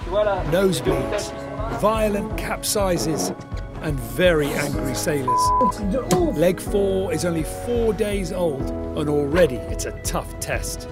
Nosebleeds, violent capsizes, and very angry sailors. Leg 4 is only 4 days old, and already it's a tough test.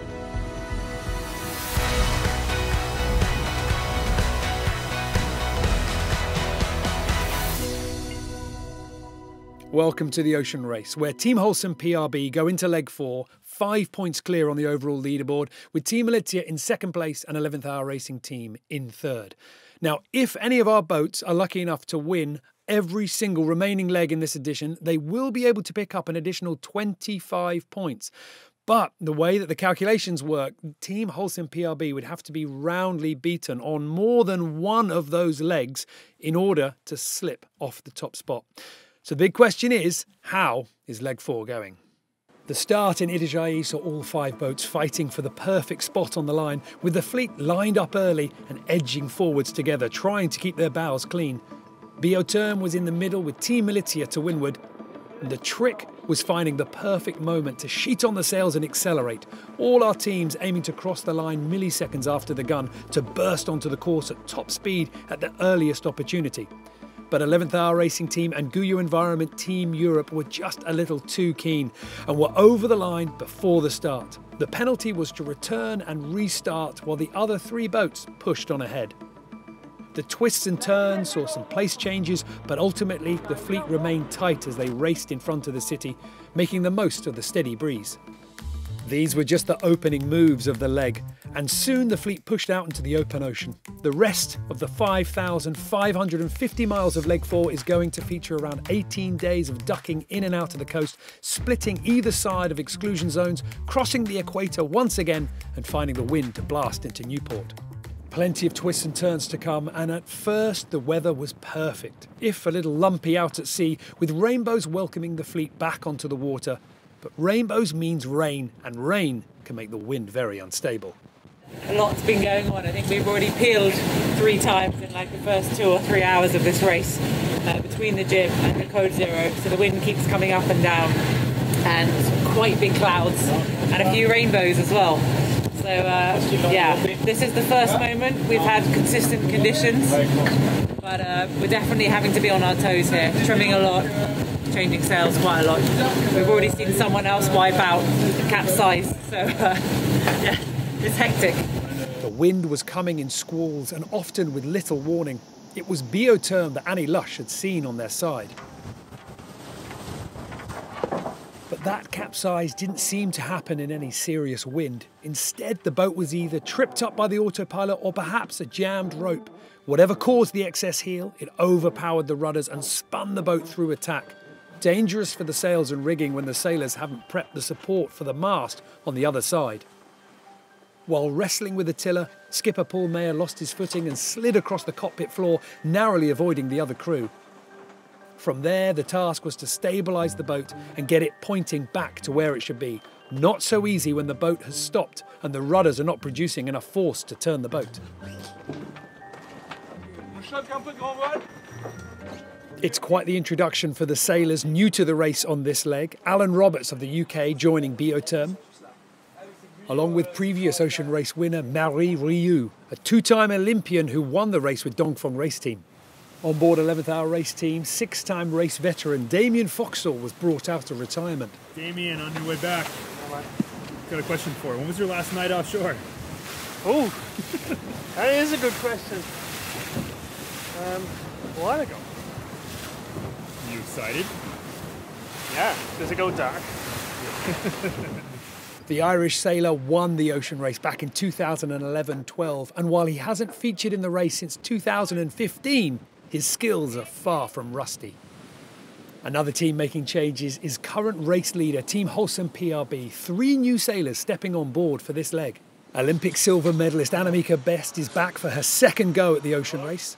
Welcome to the Ocean Race, where Team Wholesome PRB go into leg 4, 5 points clear on the overall leaderboard, with Team Militia in second place and 11th Hour Racing Team in third. Now, if any of our boats are lucky enough to win every single remaining leg in this edition, they will be able to pick up an additional 25 points. But the way that the calculations work, Team Wholesome PRB would have to be roundly beaten on more than one of those legs in order to slip off the top spot. So the big question is, how is leg 4 going? The start in Itajaí saw all 5 boats fighting for the perfect spot on the line, with the fleet lined up early and edging forwards together, trying to keep their bows clean. Bioterm was in the middle with Team Militia to windward. And the trick was finding the perfect moment to sheet on the sails and accelerate. All our teams aiming to cross the line milliseconds after the gun to burst onto the course at top speed at the earliest opportunity. But 11th Hour Racing Team and Guyot Environment Team Europe were just a little too keen and were over the line before the start. The penalty was to return and restart while the other 3 boats pushed on ahead. The twists and turns saw some place changes, but ultimately the fleet remained tight as they raced in front of the city, making the most of the steady breeze. These were just the opening moves of the leg, and soon the fleet pushed out into the open ocean. The rest of the 5,550 miles of leg 4 is going to feature around 18 days of ducking in and out of the coast, splitting either side of exclusion zones, crossing the equator once again, and finding the wind to blast into Newport. Plenty of twists and turns to come, and at first the weather was perfect, if a little lumpy out at sea, with rainbows welcoming the fleet back onto the water. But rainbows means rain, and rain can make the wind very unstable. A lot's been going on. I think we've already peeled 3 times in like the first 2 or 3 hours of this race between the jib and the code 0. So the wind keeps coming up and down, and quite big clouds and a few rainbows as well. So yeah, this is the first moment we've had consistent conditions, but we're definitely having to be on our toes here, trimming a lot, changing sails quite a lot. We've already seen someone else wipe out and capsize, so yeah, it's hectic. The wind was coming in squalls and often with little warning. It was Bioterm that Annie Lush had seen on their side. But that capsize didn't seem to happen in any serious wind. Instead, the boat was either tripped up by the autopilot or perhaps a jammed rope. Whatever caused the excess heel, it overpowered the rudders and spun the boat through a tack. Dangerous for the sails and rigging when the sailors haven't prepped the support for the mast on the other side. While wrestling with the tiller, skipper Paul Mayer lost his footing and slid across the cockpit floor, narrowly avoiding the other crew. From there, the task was to stabilise the boat and get it pointing back to where it should be. Not so easy when the boat has stopped and the rudders are not producing enough force to turn the boat. It's quite the introduction for the sailors new to the race on this leg. Alan Roberts of the UK joining Bioterm, along with previous Ocean Race winner Marie Rieu, a 2-time Olympian who won the race with Dongfeng Race Team. On board 11th Hour Race Team, 6-time race veteran Damien Foxall was brought out of retirement. Damien, on your way back, got a question for you. When was your last night offshore? Oh, that is a good question. A while ago. You excited? Yeah, does it go dark? The Irish sailor won the ocean race back in 2011-12, and while he hasn't featured in the race since 2015, his skills are far from rusty. Another team making changes is current race leader Team Wholesome PRB. 3 new sailors stepping on board for this leg. Olympic silver medalist Niall Best is back for her 2nd go at the ocean race,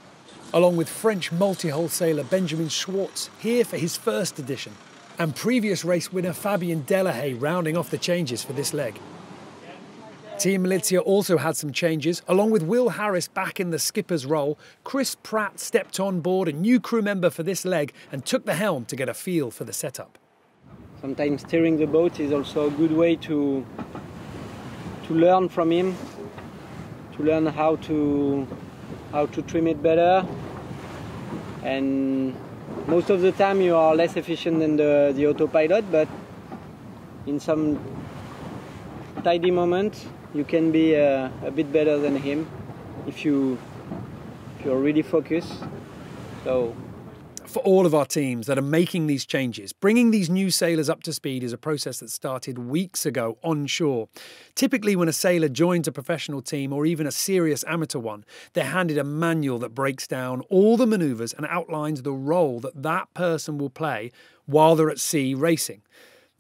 along with French multi-hull sailor Benjamin Schwartz here for his 1st edition, and previous race winner Fabien Delahaye rounding off the changes for this leg. Team Militia also had some changes. Along with Will Harris back in the skipper's role, Chris Pratt stepped on board, a new crew member for this leg, and took the helm to get a feel for the setup. Sometimes steering the boat is also a good way to learn from him, to learn how to how to trim it better, and most of the time you are less efficient than the autopilot, but in some tidy moment you can be a bit better than him if you're really focused. So for all of our teams that are making these changes, bringing these new sailors up to speed is a process that started weeks ago onshore. Typically, when a sailor joins a professional team or even a serious amateur one, they're handed a manual that breaks down all the manoeuvres and outlines the role that that person will play while they're at sea racing.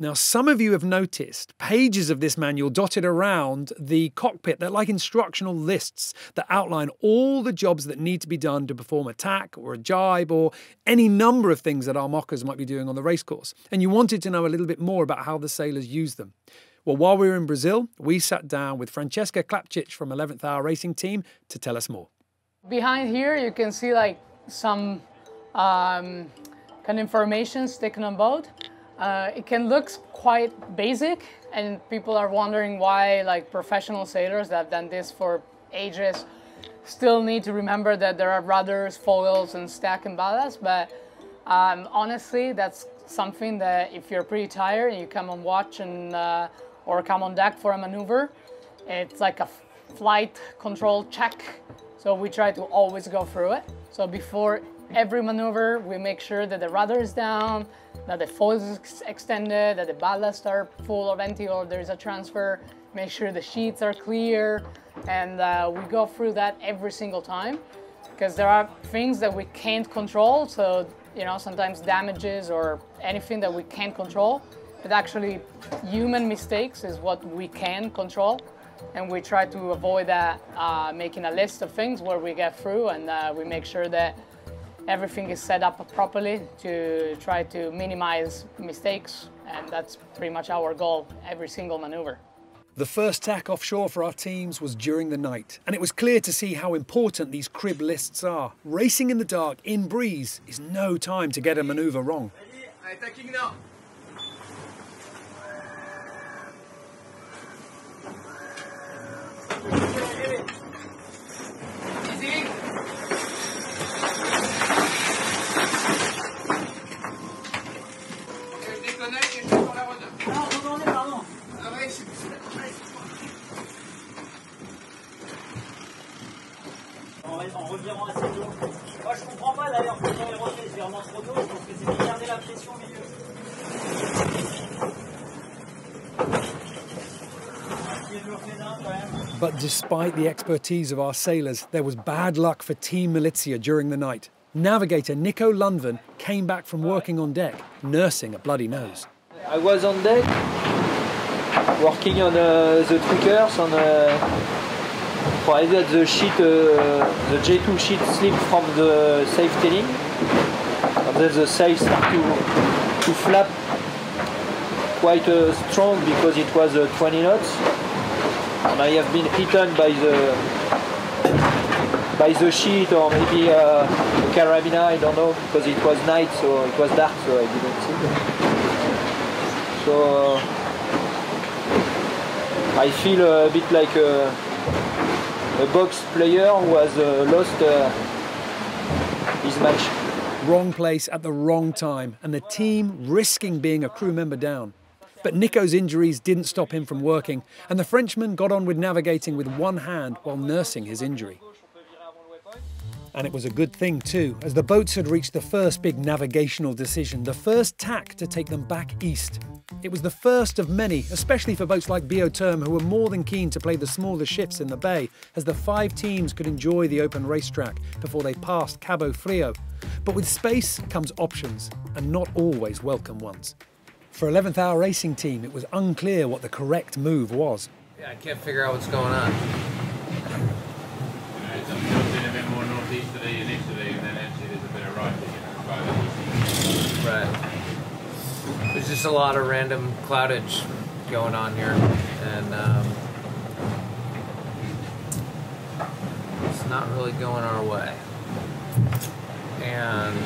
Now, some of you have noticed pages of this manual dotted around the cockpit. They're like instructional lists that outline all the jobs that need to be done to perform a tack or a jibe or any number of things that our mockers might be doing on the racecourse. And you wanted to know a little bit more about how the sailors use them. Well, while we were in Brazil, we sat down with Francesca Klapcic from 11th Hour Racing Team to tell us more. Behind here, you can see like some kind of information taken on board. It can look quite basic, and people are wondering why like professional sailors that have done this for ages still need to remember that there are rudders, foils, and stack and ballast. But honestly, that's something that if you're pretty tired and you come on watch and or come on deck for a maneuver, it's like a flight control check. So we try to always go through it. So before every maneuver, we make sure that the rudder is down, that the foil is extended, that the ballast are full or empty or there's a transfer, make sure the sheets are clear, and we go through that every single time because there are things that we can't control. So, you know, sometimes damages or anything that we can't control, but actually human mistakes is what we can control. And we try to avoid that, making a list of things where we get through, and we make sure that everything is set up properly to try to minimize mistakes, and that's pretty much our goal every single maneuver. The first tack offshore for our teams was during the night, and it was clear to see how important these crib lists are. Racing in the dark, in breeze, is no time to get a maneuver wrong. En revirant assez tôt. Moi je comprends pas d'ailleurs pourquoi les reflets vraiment trop tôt, je pense que c'est de garder la pression au milieu. But despite the expertise of our sailors, there was bad luck for Team Militia during the night. Navigator Nico Lundven came back from working on deck, nursing a bloody nose. I was on deck, working on the triggers, on for either the sheet, the J2 sheet slip from the sail tailing, and then the sail start to flap quite strong because it was 20 knots, and I have been hit by the sheet or maybe a carabiner, I don't know, because it was night, so it was dark, so I didn't see. So I feel a bit like a box player who has lost his match. Wrong place at the wrong time, and the team risking being a crew member down. But Nico's injuries didn't stop him from working, and the Frenchman got on with navigating with one hand while nursing his injury. And it was a good thing too, as the boats had reached the first big navigational decision, the first tack to take them back east. It was the first of many, especially for boats like Bioterm, who were more than keen to play the smaller ships in the bay, as the 5 teams could enjoy the open racetrack before they passed Cabo Frio. But with space comes options, and not always welcome ones. For 11th Hour Racing Team, it was unclear what the correct move was. Yeah, I can't figure out what's going on. It's a bit more northeasterly and easterly, and then actually there's a bit of right. Right. There's just a lot of random cloudage going on here, and it's not really going our way. And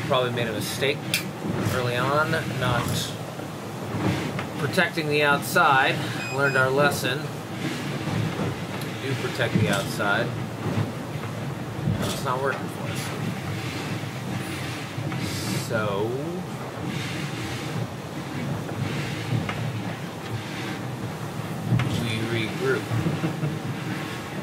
probably made a mistake early on, not protecting the outside. Learned our lesson. Do protect the outside. it's not working for us. So we regroup.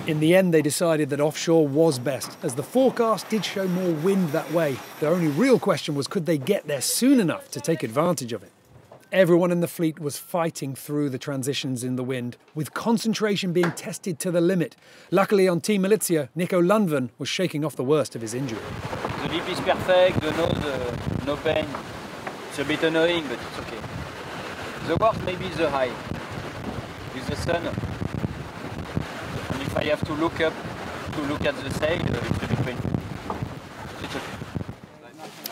In the end, they decided that offshore was best, as the forecast did show more wind that way. The only real question was, could they get there soon enough to take advantage of it? Everyone in the fleet was fighting through the transitions in the wind, with concentration being tested to the limit. Luckily on Team Militia, Nico Lundven was shaking off the worst of his injury. The lip is perfect, the nose, no pain. It's a bit annoying, but it's okay. The worst maybe is the high. With the sun, and if I have to look up to look at the sail, it's a bit painful. It's okay.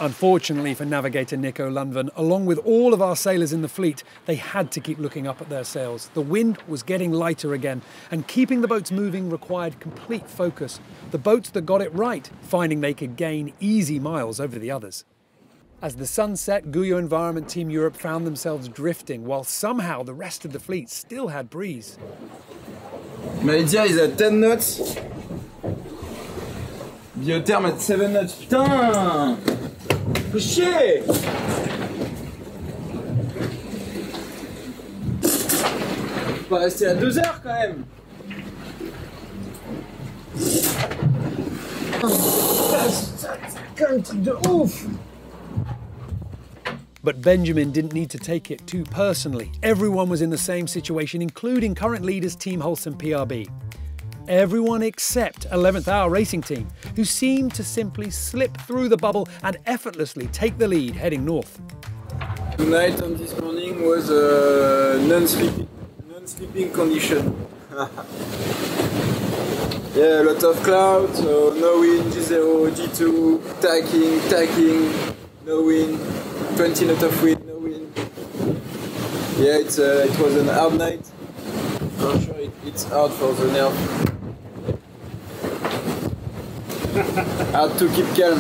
Unfortunately for navigator Nico Lundven, along with all of our sailors in the fleet, they had to keep looking up at their sails. The wind was getting lighter again, and keeping the boats moving required complete focus. The boats that got it right, finding they could gain easy miles over the others. As the sun set, Guyot Environment Team Europe found themselves drifting, while somehow the rest of the fleet still had breeze. Militia is at 10 knots. Biotherm at 7 knots. Putain! Fais chier! On va rester à 2 heures quand même. C'est quand même un truc de ouf! But Benjamin didn't need to take it too personally. Everyone was in the same situation, including current leaders Team Holcim PRB. Everyone except 11th Hour Racing Team, who seemed to simply slip through the bubble and effortlessly take the lead heading north. Tonight and this morning was non-sleeping condition. Yeah, a lot of clouds, so no wind, G0, G2, tacking, no wind, 20 knots of wind, no wind. Yeah, it was an hard night. I'm sure it's hard for the nerve. Hard to keep calm.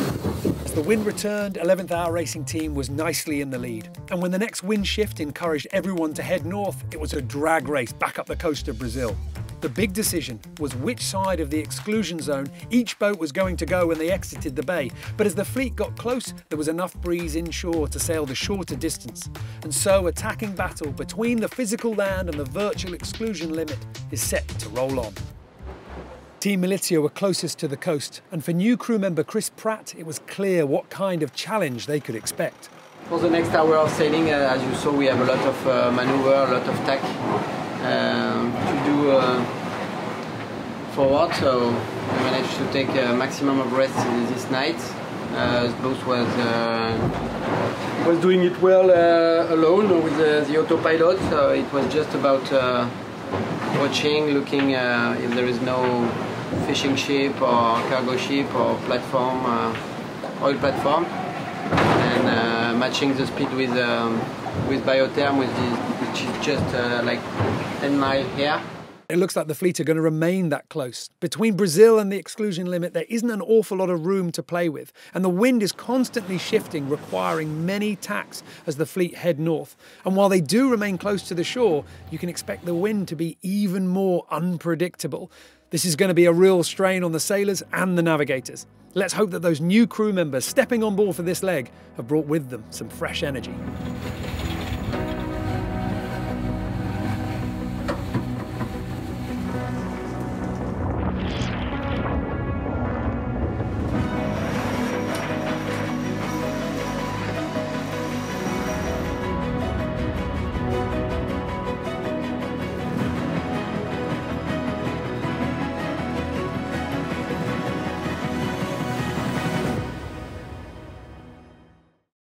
As the wind returned, 11th Hour Racing Team was nicely in the lead. And when the next wind shift encouraged everyone to head north, it was a drag race back up the coast of Brazil. The big decision was which side of the exclusion zone each boat was going to go when they exited the bay. But as the fleet got close, there was enough breeze inshore to sail the shorter distance. And so a tacking battle between the physical land and the virtual exclusion limit is set to roll on. Team Militia were closest to the coast, and for new crew member Chris Pratt, it was clear what kind of challenge they could expect. For the next hour of sailing, as you saw, we have a lot of maneuver, a lot of tack to do forward, so we managed to take a maximum of rest this night. The boat was doing it well alone with the autopilot, so it was just about watching, looking if there is no fishing ship or cargo ship or platform, oil platform, and matching the speed with Biotherm, which is just like 10 miles here. It looks like the fleet are going to remain that close. Between Brazil and the exclusion limit, there isn't an awful lot of room to play with, and the wind is constantly shifting, requiring many tacks as the fleet head north. And while they do remain close to the shore, you can expect the wind to be even more unpredictable. This is going to be a real strain on the sailors and the navigators. Let's hope that those new crew members stepping on board for this leg have brought with them some fresh energy.